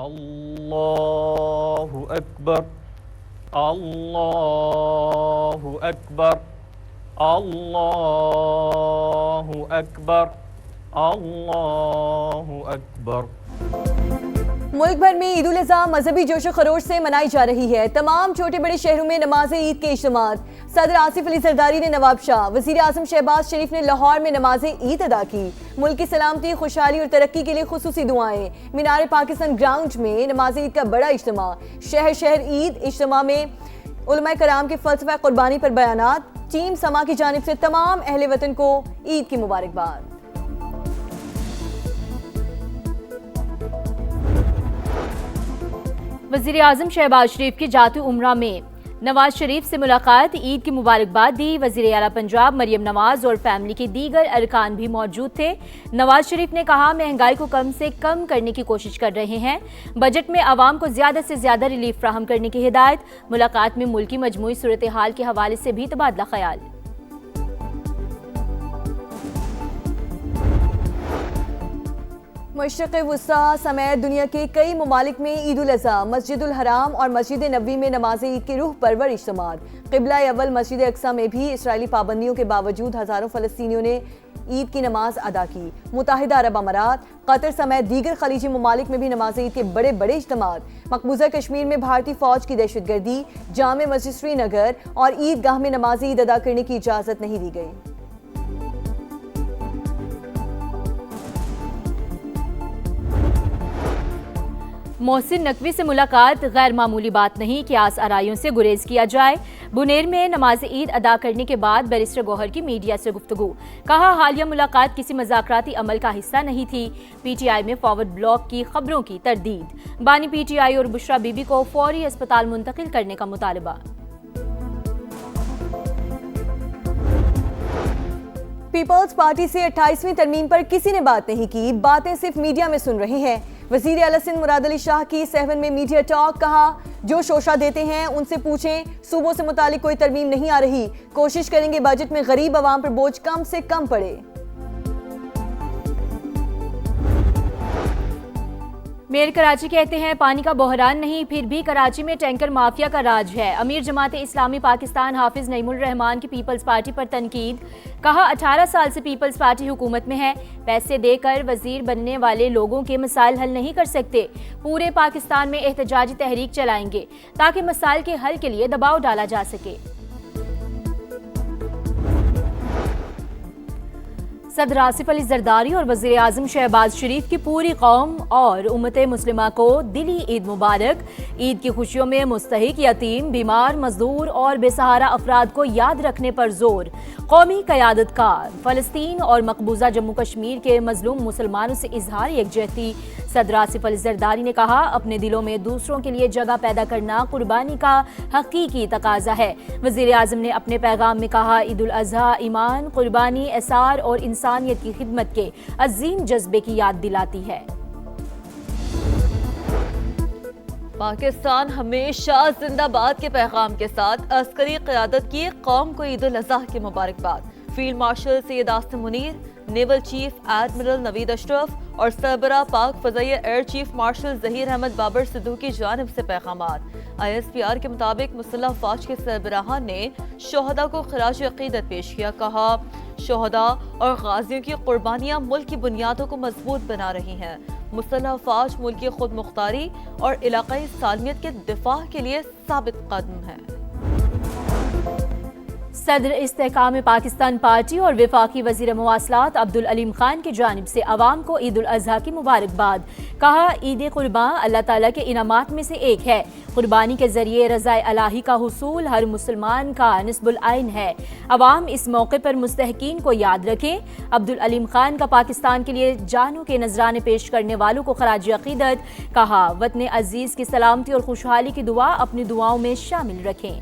اللہ اکبر اللہ اکبر اللہ اکبر اللہ اکبر۔ ملک بھر میں عید الاضحیٰ مذہبی جوش و خروش سے منائی جا رہی ہے۔ تمام چھوٹے بڑے شہروں میں نماز عید کے اجتماعات۔ صدر آصف علی زرداری نے نواب شاہ، وزیر اعظم شہباز شریف نے لاہور میں نماز عید ادا کی۔ ملک کی سلامتی، خوشحالی اور ترقی کے لیے خصوصی دعائیں۔ مینار پاکستان گراؤنڈ میں نماز عید کا بڑا اجتماع۔ شہر شہر عید اجتماع میں علماء کرام کے فلسفہ قربانی پر بیانات۔ ٹیم سما کی جانب سے تمام اہل وطن کو عید کی مبارکباد۔ وزیر اعظم شہباز شریف کی جاتی عمرہ میں نواز شریف سے ملاقات، عید کی مبارکباد دی۔ وزیر اعلیٰ پنجاب مریم نواز اور فیملی کے دیگر ارکان بھی موجود تھے۔ نواز شریف نے کہا مہنگائی کو کم سے کم کرنے کی کوشش کر رہے ہیں، بجٹ میں عوام کو زیادہ سے زیادہ ریلیف فراہم کرنے کی ہدایت۔ ملاقات میں ملکی مجموعی صورتحال کے حوالے سے بھی تبادلہ خیال۔ مشرق وسطیٰ سمیت دنیا کے کئی ممالک میں عید الاضحیٰ، مسجد الحرام اور مسجد نبوی میں نماز عید کے روح پرور اجتماعات۔ قبلہ اول مسجد اقصی میں بھی اسرائیلی پابندیوں کے باوجود ہزاروں فلسطینیوں نے عید کی نماز ادا کی۔ متحدہ عرب امارات، قطر سمیت دیگر خلیجی ممالک میں بھی نماز عید کے بڑے بڑے اجتماعات۔ مقبوضہ کشمیر میں بھارتی فوج کی دہشت گردی، جامع مسجد سری نگر اور عید گاہ میں نماز عید ادا کرنے کی اجازت نہیں دی گئی۔ محسن نقوی سے ملاقات، غیر معمولی بات نہیں کہ آس آرائیوں سے گریز کیا جائے۔ بنیر میں نماز عید ادا کرنے کے بعد بیرسٹر گوہر کی میڈیا سے گفتگو، کہا حالیہ ملاقات کسی مذاکراتی عمل کا حصہ نہیں تھی۔ پی ٹی آئی میں فارورڈ بلاک کی خبروں کی تردید، بانی پی ٹی آئی اور بشرا بی بی کو فوری اسپتال منتقل کرنے کا مطالبہ۔ پیپلز پارٹی سے 28ویں ترمیم پر کسی نے بات نہیں کی، باتیں صرف میڈیا میں سن رہے ہیں۔ وزیر اعلیٰ سندھ مراد علی شاہ کی 7 میں میڈیا ٹاک، کہا جو شوشہ دیتے ہیں ان سے پوچھیں، صوبوں سے متعلق کوئی ترمیم نہیں آ رہی، کوشش کریں گے بجٹ میں غریب عوام پر بوجھ کم سے کم پڑے۔ میئر کراچی کہتے ہیں پانی کا بحران نہیں، پھر بھی کراچی میں ٹینکر مافیا کا راج ہے۔ امیر جماعت اسلامی پاکستان حافظ نعیم الرحمان کی پیپلز پارٹی پر تنقید، کہا 18 سال سے پیپلز پارٹی حکومت میں ہے، پیسے دے کر وزیر بننے والے لوگوں کے مسائل حل نہیں کر سکتے، پورے پاکستان میں احتجاجی تحریک چلائیں گے تاکہ مسائل کے حل کے لیے دباؤ ڈالا جا سکے۔ صدر آصف علی زرداری اور وزیر اعظم شہباز شریف کی پوری قوم اور امت مسلمہ کو دلی عید مبارک۔ عید کی خوشیوں میں مستحق، یتیم، بیمار، مزدور اور بے سہارا افراد کو یاد رکھنے پر زور۔ قومی قیادت کا فلسطین اور مقبوضہ جموں کشمیر کے مظلوم مسلمانوں سے اظہار یکجہتی۔ صدر آصف علی زرداری نے کہا اپنے دلوں میں دوسروں کے لیے جگہ پیدا کرنا قربانی کا حقیقی تقاضا ہے۔ وزیر اعظم نے اپنے پیغام میں کہا عید الاضحیٰ ایمان، قربانی، اثار اور انسانیت کی خدمت کے عظیم جذبے کی یاد دلاتی ہے۔ پاکستان ہمیشہ زندہ باد کے پیغام کے ساتھ عسکری قیادت کی قوم کو عید الاضحیٰ کی مبارکباد۔ Field marshal Syed Asim Munir, naval chief admiral Naveed Ashraf اور سربراہ پاک فضائیہ air chief marshal Zaheer Ahmed Babar Sidhu کی جانب سے پیغامات۔ ISPR کے مطابق مسلح افواج کے سربراہان نے شہداء کو خراج عقیدت پیش کیا، کہا شہداء اور غازیوں کی قربانیاں ملک کی بنیادوں کو مضبوط بنا رہی ہیں۔ مسلح افواج ملک کی خود مختاری اور علاقائی سالمیت کے دفاع کے لیے ثابت قدم ہے۔ صدر استحکام پاکستان پارٹی اور وفاقی وزیر مواصلات عبدالعلیم خان کی جانب سے عوام کو عید الاضحیٰ کی مبارکباد، کہا عید قرباں اللہ تعالیٰ کے انعامات میں سے ایک ہے، قربانی کے ذریعے رضا الہی کا حصول ہر مسلمان کا نصب العین ہے، عوام اس موقع پر مستحقین کو یاد رکھیں۔ عبدالعلیم خان کا پاکستان کے لیے جانوں کے نذرانے پیش کرنے والوں کو خراج عقیدت، کہا وطن عزیز کی سلامتی اور خوشحالی کی دعا اپنی دعاؤں میں شامل رکھیں۔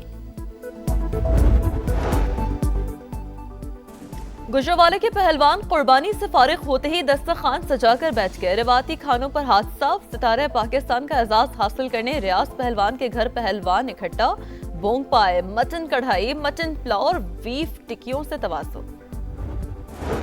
گجرانوالے کے پہلوان قربانی سے فارغ ہوتے ہی دسترخوان سجا کر بیٹھ گئے۔ روایتی کھانوں پر ہاتھ صاف، ستارہ پاکستان کا اعزاز حاصل کرنے ریاض پہلوان کے گھر پہلوان اکٹھا، بونگ پائے، مٹن کڑھائی، مٹن پلاؤ اور بیف ٹکیوں سے تواضع۔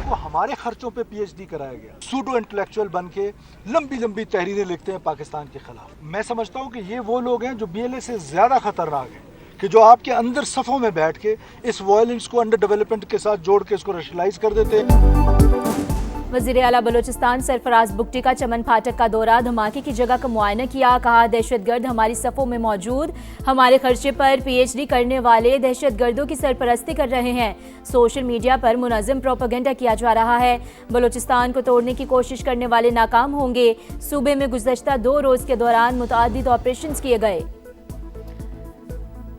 کو ہمارے خرچوں پہ پی ایچ ڈی کرایا گیا، سوڈو انٹلیکچوئل بن کے لمبی لمبی تحریریں لکھتے ہیں پاکستان کے خلاف۔ میں سمجھتا ہوں کہ یہ وہ لوگ ہیں جو بی ایل اے سے زیادہ خطرناک ہیں، کہ جو آپ کے اندر صفوں میں بیٹھ کے اس وائلنس کو انڈر ڈیولپمنٹ کے ساتھ جوڑ کے اس کو ریشنلائز کر دیتے ہیں۔ وزیر اعلیٰ بلوچستان سرفراز بگٹی کا چمن پھاٹک کا دورہ، دھماکے کی جگہ کا معائنہ کیا، کہا دہشت گرد ہماری صفوں میں موجود، ہمارے خرچے پر پی ایچ ڈی کرنے والے دہشت گردوں کی سرپرستی کر رہے ہیں، سوشل میڈیا پر منظم پروپیگنڈا کیا جا رہا ہے، بلوچستان کو توڑنے کی کوشش کرنے والے ناکام ہوں گے، صوبے میں گزشتہ 2 روز کے دوران متعدد آپریشنز کیے گئے۔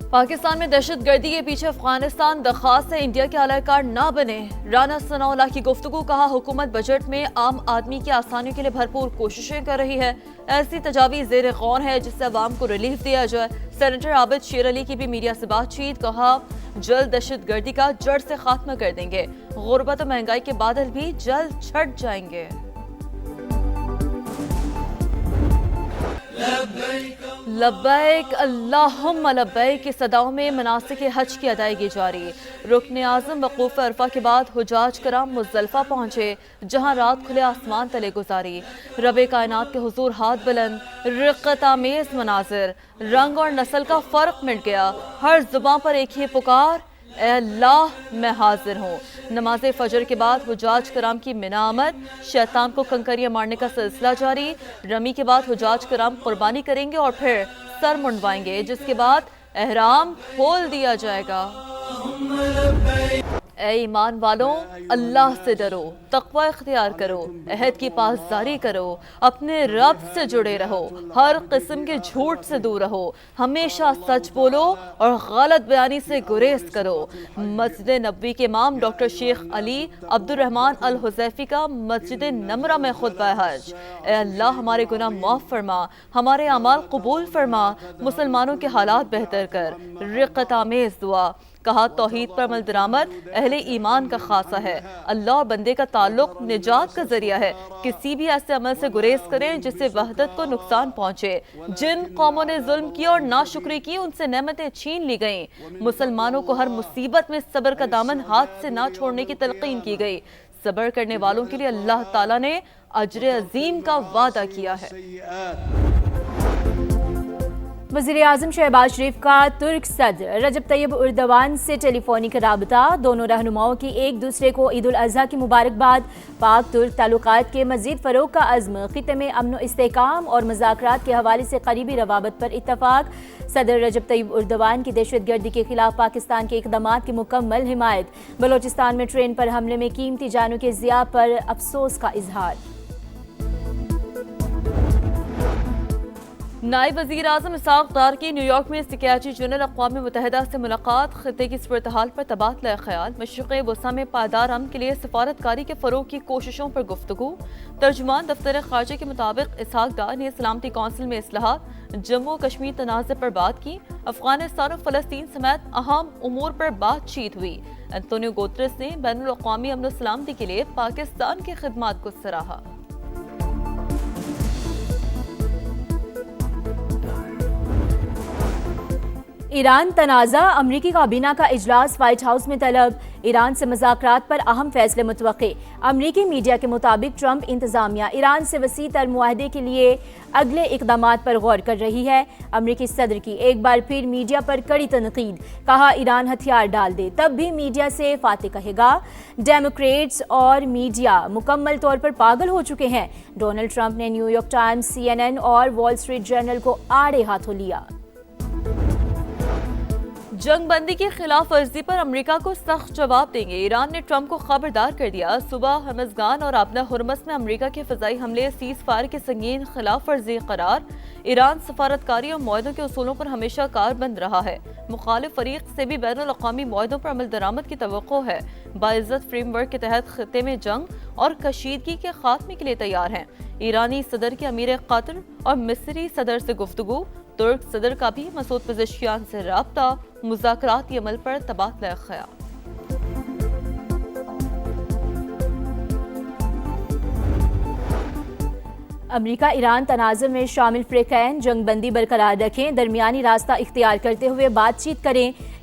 پاکستان میں دہشت گردی کے پیچھے افغانستان درخواست ہے انڈیا کے اعلی کار نہ بنے، رانا ثناء اللہ کی گفتگو، کہا حکومت بجٹ میں عام آدمی کی آسانیوں کے لیے بھرپور کوششیں کر رہی ہے، ایسی تجاویز زیر غور ہے جس سے عوام کو ریلیف دیا جائے۔ سینیٹر عابد شیر علی کی بھی میڈیا سے بات چیت، کہا جلد دہشت گردی کا جڑ سے خاتمہ کر دیں گے، غربت و مہنگائی کے بادل بھی جلد چھٹ جائیں گے۔ لبیک اللہم لبیک کی صداؤں میں مناسک حج کی ادائیگی جاری، رکن اعظم وقوف عرفہ کے بعد حجاج کرام مزدلفہ پہنچے، جہاں رات کھلے آسمان تلے گزاری، رب کائنات کے حضور ہاتھ بلند، رقت آمیز مناظر، رنگ اور نسل کا فرق مٹ گیا، ہر زباں پر ایک ہی پکار، اے اللہ میں حاضر ہوں۔ نماز فجر کے بعد حجاج کرام کی مینا آمد، شیطان کو کنکریاں مارنے کا سلسلہ جاری، رمی کے بعد حجاج کرام قربانی کریں گے اور پھر سر منڈوائیں گے، جس کے بعد احرام کھول دیا جائے گا۔ اے ایمان والوں، اللہ سے ڈرو، تقوی اختیار کرو، عہد کی پاسداری کرو، اپنے رب سے جڑے رہو، ہر قسم کے جھوٹ سے دور رہو، ہمیشہ سچ بولو اور غلط بیانی سے گریز کرو۔ مسجد نبوی کے امام ڈاکٹر شیخ علی عبد الرحمن الحذیفی کا مسجد نمرہ میں خطبہ حج، اے اللہ ہمارے گناہ معاف فرما، ہمارے اعمال قبول فرما، مسلمانوں کے حالات بہتر کر، رقت آمیز دعا، کہا توحید پر عمل درآمد اہل ایمان کا خاصہ ہے، اللہ اور بندے کا تعلق نجات کا ذریعہ ہے، کسی بھی ایسے عمل سے گریز کریں جس سے وحدت کو نقصان پہنچے، جن قوموں نے ظلم کیا اور ناشکری کی ان سے نعمتیں چھین لی گئیں، مسلمانوں کو ہر مصیبت میں صبر کا دامن ہاتھ سے نہ چھوڑنے کی تلقین کی گئی، صبر کرنے والوں کے لیے اللہ تعالیٰ نے اجر عظیم کا وعدہ کیا ہے۔ وزیر اعظم شہباز شریف کا ترک صدر رجب طیب اردوان سے ٹیلی فونک رابطہ، دونوں رہنماؤں کی ایک دوسرے کو عید الاضحیٰ کی مبارکباد، پاک ترک تعلقات کے مزید فروغ کا عزم، خطے میں امن و استحکام اور مذاکرات کے حوالے سے قریبی روابط پر اتفاق، صدر رجب طیب اردوان کی دہشت گردی کے خلاف پاکستان کے اقدامات کی مکمل حمایت، بلوچستان میں ٹرین پر حملے میں قیمتی جانوں کے ضیاع پر افسوس کا اظہار۔ نائب وزیر اعظم اسحاق ڈار کی نیو یارک میں سیکریٹری جنرل اقوام متحدہ سے ملاقات، خطے کی صورتحال پر تبادلہ خیال، مشرق وسطیٰ میں پائیدار امن کے لیے سفارتکاری کے فروغ کی کوششوں پر گفتگو۔ ترجمان دفتر خارجہ کے مطابق اسحاق ڈار نے سلامتی کونسل میں اصلاحات، جموں و کشمیر تنازع پر بات کی، افغانستان اور فلسطین سمیت اہم امور پر بات چیت ہوئی۔ انتونیو گوتریس نے بین الاقوامی امن و سلامتی کے لیے پاکستان کی خدمات کو سراہا۔ ایران تنازع، امریکی کابینہ کا اجلاس وائٹ ہاؤس میں طلب، ایران سے مذاکرات پر اہم فیصلے متوقع، امریکی میڈیا کے مطابق ٹرمپ انتظامیہ ایران سے وسیع تر معاہدے کے لیے اگلے اقدامات پر غور کر رہی ہے، امریکی صدر کی ایک بار پھر میڈیا پر کڑی تنقید، کہا ایران ہتھیار ڈال دے تب بھی میڈیا سے فاتح کہے گا، ڈیموکریٹس اور میڈیا مکمل طور پر پاگل ہو چکے ہیں، ڈونلڈ ٹرمپ نے نیو یارک ٹائمز، CNN اور وال اسٹریٹ جرنل کو آڑے ہاتھوں لیا۔ جنگ بندی کی خلاف ورزی پر امریکہ کو سخت جواب دیں گے، ایران نے ٹرمپ کو خبردار کر دیا، صبح ہرمزگان اور آبنہ ہرمس میں امریکہ کے فضائی حملے سیز فائر کی سنگین خلاف ورزی قرار، ایران سفارتکاری اور معاہدوں کے اصولوں پر ہمیشہ کاربند رہا ہے، مخالف فریق سے بھی بین الاقوامی معاہدوں پر عمل درآمد کی توقع ہے، باعزت فریم ورک کے تحت خطے میں جنگ اور کشیدگی کے خاتمے کے لیے تیار ہیں، ایرانی صدر کے امیر قطر اور مصری صدر سے گفتگو، ترک صدر کا بھی مسعود پزشکیان سے رابطہ، مذاکراتی عمل پر تبادلہ خیال۔ امریکہ ایران تنازع میں شامل فریقین جنگ بندی برقرار رکھیں، درمیانی راستہ اختیار کرتے ہوئے بات چیت کریں،